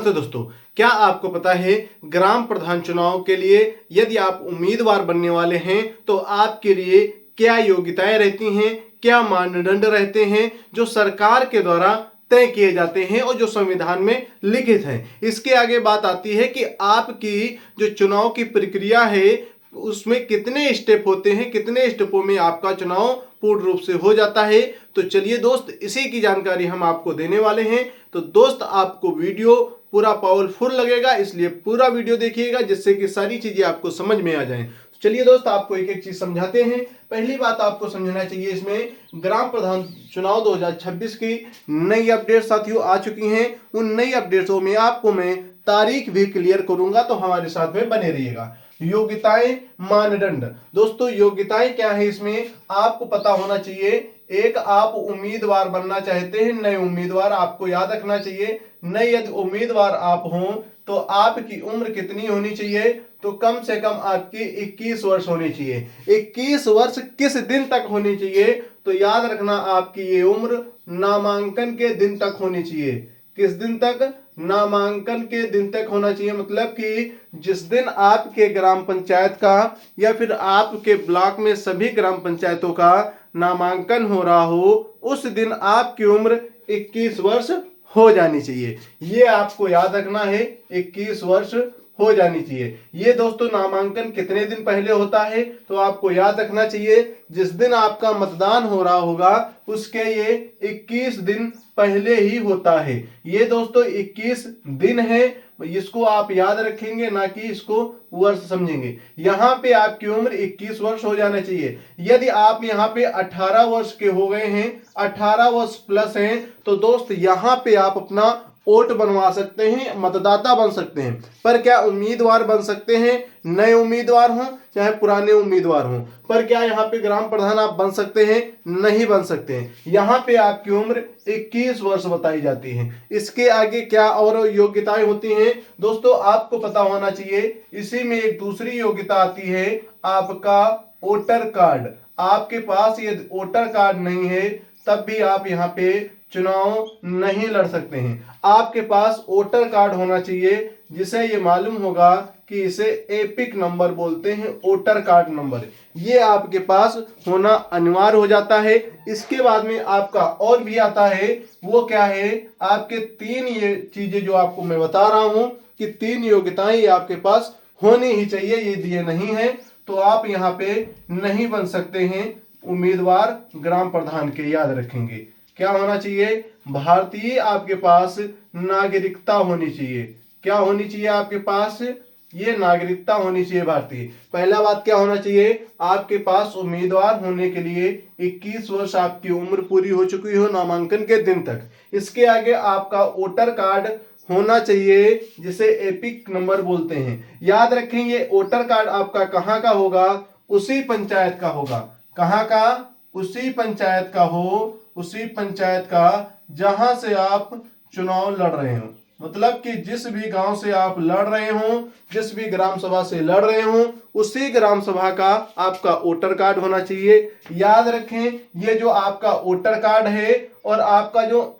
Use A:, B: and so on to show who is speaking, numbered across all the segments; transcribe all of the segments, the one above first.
A: तो दोस्तों, क्या आपको पता है ग्राम प्रधान चुनाव के लिए यदि आप उम्मीदवार बनने वाले हैं तो आपके लिए क्या योग्यताएं रहती हैं, क्या मानदंड रहते हैं जो सरकार के द्वारा तय किए जाते हैं और जो संविधान में लिखित हैं। इसके आगे बात आती है कि आपकी जो चुनाव की प्रक्रिया है उसमें कितने स्टेप होते हैं, कितने स्टेपों में आपका चुनाव पूर्ण रूप से हो जाता है। तो चलिए दोस्त, इसी की जानकारी हम आपको देने वाले हैं। तो दोस्त, आपको वीडियो पूरा पावरफुल लगेगा, इसलिए पूरा वीडियो देखिएगा जिससे कि सारी चीजें आपको समझ में आ जाएं। तो चलिए दोस्त, आपको एक एक चीज समझाते हैं। पहली बात आपको समझना चाहिए, इसमें ग्राम प्रधान चुनाव 2026 की नई अपडेट साथियों आ चुकी हैं। उन नई अपडेट्सों में आपको मैं तारीख भी क्लियर करूंगा, तो हमारे साथ में बने रहिएगा। योग्यताएं, मानदंड। दोस्तों, योग्यताएं क्या है इसमें आपको पता होना चाहिए। एक, आप उम्मीदवार बनना चाहते हैं, नए उम्मीदवार, आपको याद रखना चाहिए नए यदि उम्मीदवार आप हों तो आपकी उम्र कितनी होनी चाहिए? तो कम से कम आपकी 21 वर्ष होनी चाहिए। 21 वर्ष किस दिन तक होनी चाहिए? तो याद रखना, आपकी ये उम्र नामांकन के दिन तक होनी चाहिए। किस दिन तक? नामांकन के दिन तक होना चाहिए। मतलब कि जिस दिन आपके ग्राम पंचायत का या फिर आपके ब्लॉक में सभी ग्राम पंचायतों का नामांकन हो रहा हो, उस दिन आपकी उम्र 21 वर्ष हो जानी चाहिए। ये आपको याद रखना है, 21 वर्ष हो जानी चाहिए। ये दोस्तों नामांकन कितने दिन पहले होता है? तो आपको याद रखना चाहिए जिस दिन आपका मतदान हो रहा होगा उसके ये 21 दिन पहले ही होता है। ये दोस्तों 21 दिन है, इसको आप याद रखेंगे, ना कि इसको वर्ष समझेंगे। यहाँ पे आपकी उम्र 21 वर्ष हो जाना चाहिए। यदि आप यहाँ पे 18 वर्ष के हो गए हैं, 18 वर्ष प्लस हैं, तो दोस्त यहाँ पे आप अपना वोट बनवा सकते हैं, मतदाता बन सकते हैं। पर क्या उम्मीदवार बन सकते हैं? नए उम्मीदवार हों चाहे पुराने उम्मीदवार हों। पर क्या यहाँ पे ग्राम प्रधान आप बन सकते हैं? नहीं बन सकते हैं। यहाँ पे आपकी उम्र 21 वर्ष बताई जाती है। इसके आगे क्या और योग्यताएं होती हैं? दोस्तों, आपको पता होना चाहिए, इसी में एक दूसरी योग्यता आती है, आपका वोटर कार्ड। आपके पास यदि वोटर कार्ड नहीं है तब भी आप यहाँ पे चुनाव नहीं लड़ सकते हैं। आपके पास वोटर कार्ड होना चाहिए, जिसे ये मालूम होगा कि इसे एपिक नंबर बोलते हैं, वोटर कार्ड नंबर। ये आपके पास होना अनिवार्य हो जाता है। इसके बाद में आपका और भी आता है, वो क्या है? आपके 3 ये चीजें जो आपको मैं बता रहा हूं कि 3 योग्यताएं ये आपके पास होनी ही चाहिए। ये दिए नहीं है तो आप यहाँ पे नहीं बन सकते हैं उम्मीदवार ग्राम प्रधान के। याद रखेंगे क्या होना चाहिए? भारतीय आपके पास नागरिकता होनी चाहिए। क्या होनी चाहिए आपके पास? ये नागरिकता होनी चाहिए भारतीय। पहला बात क्या होना चाहिए? आपके पास उम्मीदवार होने के लिए 21 वर्ष आपकी उम्र पूरी हो चुकी हो नामांकन के दिन तक। इसके आगे आपका वोटर कार्ड होना चाहिए, जिसे एपिक नंबर बोलते हैं। याद रखेंगे, वोटर कार्ड आपका कहाँ का होगा? उसी पंचायत का होगा। कहाँ का? उसी पंचायत का हो, उसी पंचायत का जहां से आप चुनाव लड़ रहे हो। मतलब कि जिस भी गांव से आप लड़ रहे हो, जिस भी ग्राम सभा से लड़ रहे हो, उसी ग्राम सभा का आपका वोटर कार्ड होना चाहिए। याद रखें, ये जो आपका वोटर कार्ड है और आपका जो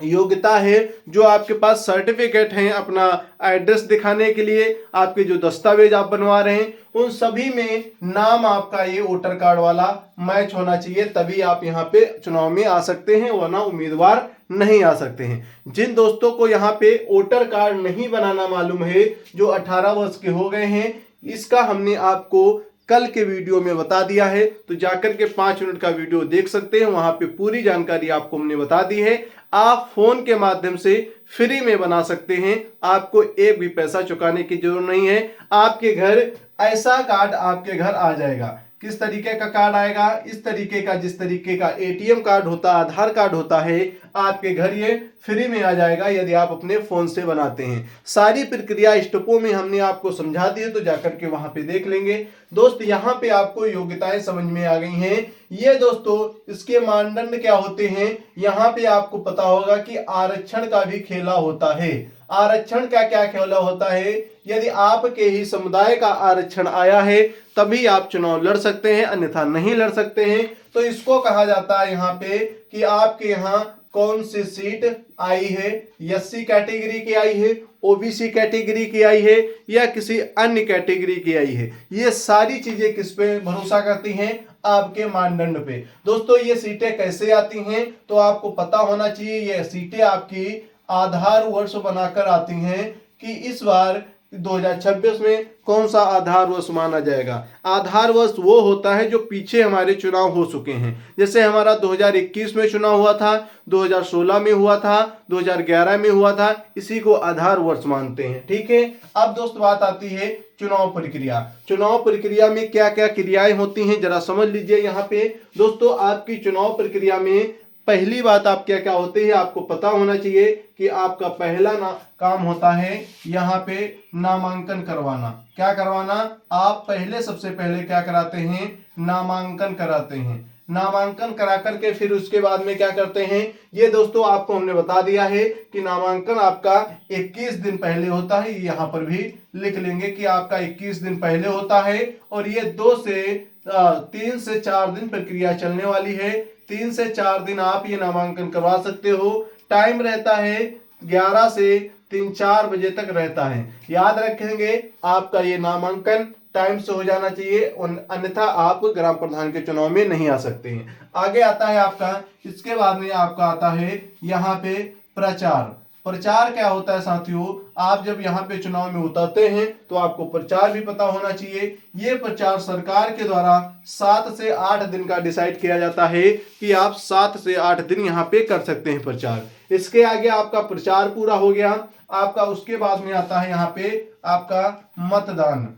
A: योग्यता है, जो आपके पास सर्टिफिकेट है अपना एड्रेस दिखाने के लिए, आपके जो दस्तावेज आप बनवा रहे हैं, उन सभी में नाम आपका ये वोटर कार्ड वाला मैच होना चाहिए, तभी आप यहाँ पे चुनाव में आ सकते हैं, वरना उम्मीदवार नहीं आ सकते हैं। जिन दोस्तों को यहाँ पे वोटर कार्ड नहीं बनाना मालूम है, जो 18 वर्ष के हो गए हैं, इसका हमने आपको कल के वीडियो में बता दिया है। तो जाकर के 5 मिनट का वीडियो देख सकते हैं, वहां पे पूरी जानकारी आपको हमने बता दी है। आप फोन के माध्यम से फ्री में बना सकते हैं, आपको एक भी पैसा चुकाने की जरूरत नहीं है। आपके घर ऐसा कार्ड आपके घर आ जाएगा। किस तरीके का कार्ड आएगा? इस तरीके का, जिस तरीके का एटीएम कार्ड होता है, आधार कार्ड होता है, आपके घर ये फ्री में आ जाएगा यदि आप अपने फोन से बनाते हैं। सारी प्रक्रिया स्टेपों में हमने आपको समझा दी है, तो जाकर के वहां पे देख लेंगे। दोस्त, यहाँ पे आपको योग्यताएं समझ में आ गई हैं। ये दोस्तों इसके मानदंड क्या होते हैं, यहाँ पे आपको पता होगा कि आरक्षण का भी खेला होता है। आरक्षण का क्या खेला होता है? यदि आपके ही समुदाय का आरक्षण आया है तभी आप चुनाव लड़ सकते हैं, अन्यथा नहीं लड़ सकते हैं। तो इसको कहा जाता है यहाँ पे कि आपके यहाँ कौन सी सीट आई है, एससी कैटेगरी की आई है, ओबीसी कैटेगरी की आई है या किसी अन्य कैटेगरी की आई है। ये सारी चीजें किस पे भरोसा करती हैं, आपके मानदंड पे। दोस्तों ये सीटें कैसे आती हैं, तो आपको पता होना चाहिए। ये सीटें आपकी आधार वर्ष बनाकर आती हैं कि इस बार 2026 में कौन सा आधार वर्ष माना जाएगा। आधार वर्ष वो होता है जो पीछे हमारे चुनाव हो चुके हैं। जैसे हमारा 2021 में चुनाव हुआ था, 2016 में हुआ था, 2011 में हुआ था, इसी को आधार वर्ष मानते हैं। ठीक है। अब दोस्त बात आती है चुनाव प्रक्रिया। चुनाव प्रक्रिया में क्या क्या क्रियाएं होती हैं जरा समझ लीजिए। यहाँ पे दोस्तों आपकी चुनाव प्रक्रिया में पहली बात आप क्या क्या होती है आपको पता होना चाहिए कि आपका पहला काम होता है यहाँ पे नामांकन करवाना। क्या करवाना, आप पहले सबसे पहले क्या कराते हैं, नामांकन कराते हैं। नामांकन करा करके फिर उसके बाद में क्या करते हैं, ये दोस्तों आपको हमने बता दिया है कि नामांकन आपका 21 दिन पहले होता है। यहाँ पर भी लिख लेंगे कि आपका 21 दिन पहले होता है और ये 3 से 4 दिन प्रक्रिया चलने वाली है। 3 से 4 दिन आप ये नामांकन करवा सकते हो। टाइम रहता है 11 से 3-4 बजे तक रहता है। याद रखेंगे आपका ये नामांकन टाइम से हो जाना चाहिए, अन्यथा आप ग्राम प्रधान के चुनाव में नहीं आ सकते हैं। आगे आता है आपका, इसके बाद में आपका आता है यहाँ पे प्रचार। प्रचार क्या होता है साथियों, आप जब यहाँ पे चुनाव में उतरते हैं तो आपको प्रचार भी पता होना चाहिए। ये प्रचार सरकार के द्वारा 7 से 8 दिन का डिसाइड किया जाता है कि आप 7 से 8 दिन यहाँ पे कर सकते हैं प्रचार। इसके आगे आपका प्रचार पूरा हो गया। आपका उसके बाद में आता है यहाँ पे आपका मतदान,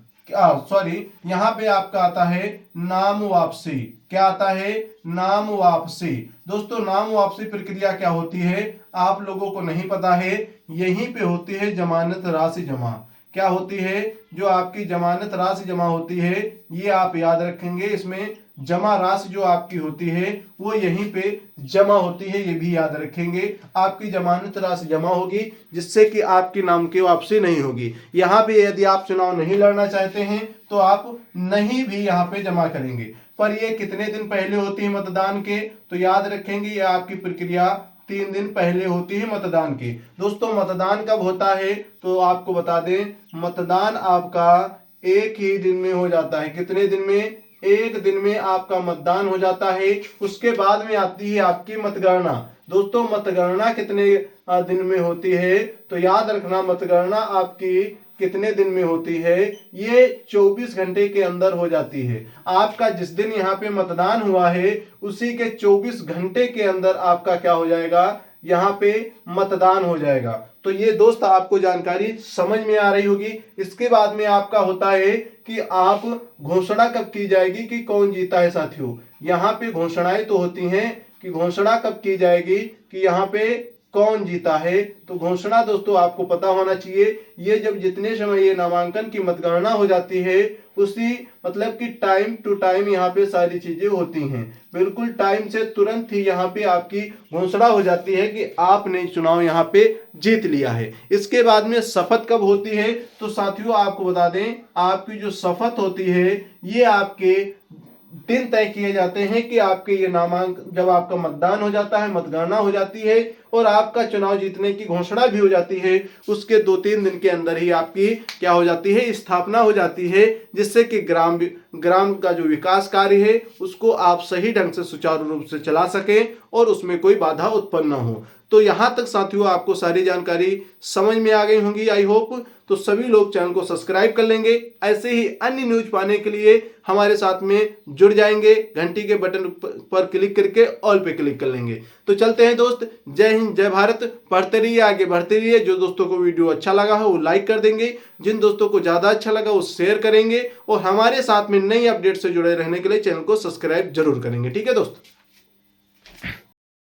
A: यहाँ पे आपका आता है नाम वापसी। क्या आता है, नाम वापसी। दोस्तों नाम वापसी प्रक्रिया क्या होती है आप लोगों को नहीं पता है, यहीं पे होती है जमानत राशि जमा। क्या होती है, जो आपकी जमानत राशि जमा होती है, ये आप याद रखेंगे। इसमें जमा राशि जो आपकी होती है वो यहीं पे जमा होती है, ये भी याद रखेंगे। आपकी जमानत राशि जमा होगी जिससे कि आपकी नाम की वापसी नहीं होगी। यहाँ पे यदि आप चुनाव नहीं लड़ना चाहते हैं तो आप नहीं भी यहाँ पे जमा करेंगे। पर ये कितने दिन पहले होती है मतदान के, तो याद रखेंगे ये आपकी प्रक्रिया 3 दिन पहले होती है मतदान की। दोस्तों मतदान कब होता है तो आपको बता दें, मतदान आपका एक ही दिन में हो जाता है। कितने दिन में, एक दिन में आपका मतदान हो जाता है। उसके बाद में आती है आपकी मतगणना। दोस्तों मतगणना कितने दिन में होती है, तो याद रखना मतगणना आपकी कितने दिन में होती है, ये 24 घंटे के अंदर हो जाती है। आपका जिस दिन यहाँ पे मतदान हुआ है उसी के 24 घंटे के अंदर आपका क्या हो जाएगा, यहाँ पे मतदान हो जाएगा। तो ये दोस्त आपको जानकारी समझ में आ रही होगी। इसके बाद में आपका होता है कि आप घोषणा कब की जाएगी कि कौन जीता है। साथियों यहाँ पे घोषणाएं तो होती हैं कि घोषणा कब की जाएगी कि यहाँ पे कौन जीता है। तो घोषणा दोस्तों आपको पता होना चाहिए, ये जब जितने समय ये नामांकन की मतगणना हो जाती है उसी मतलब कि टाइम टू टाइम यहाँ पे सारी चीजें होती हैं। बिल्कुल टाइम से तुरंत ही यहाँ पे आपकी घोषणा हो जाती है कि आपने चुनाव यहाँ पे जीत लिया है। इसके बाद में शपथ कब होती है, तो साथियों आपको बता दें आपकी जो शपथ होती है ये आपके दिन तय किए जाते हैं कि आपके ये नामांकन जब आपका मतदान हो जाता है, मतगणना हो जाती है और आपका चुनाव जीतने की घोषणा भी हो जाती है, उसके 2-3 दिन के अंदर ही आपकी क्या हो जाती है, स्थापना हो जाती है, जिससे कि ग्राम का जो विकास कार्य है उसको आप सही ढंग से सुचारू रूप से चला सकें और उसमें कोई बाधा उत्पन्न न हो। तो यहाँ तक साथियों आपको सारी जानकारी समझ में आ गई होंगी आई होप। तो सभी लोग चैनल को सब्सक्राइब कर लेंगे। ऐसे ही अन्य न्यूज पाने के लिए हमारे साथ में जुड़ जाएंगे, घंटी के बटन पर क्लिक करके ऑल पे क्लिक कर लेंगे। तो चलते हैं दोस्त, जय हिंद जय भारत। पढ़ते रहिए, आगे बढ़ते रहिए। जो दोस्तों को वीडियो अच्छा लगा हो वो लाइक कर देंगे, जिन दोस्तों को ज़्यादा अच्छा लगा वो शेयर करेंगे और हमारे साथ में नई अपडेट से जुड़े रहने के लिए चैनल को सब्सक्राइब जरूर करेंगे। ठीक है दोस्त।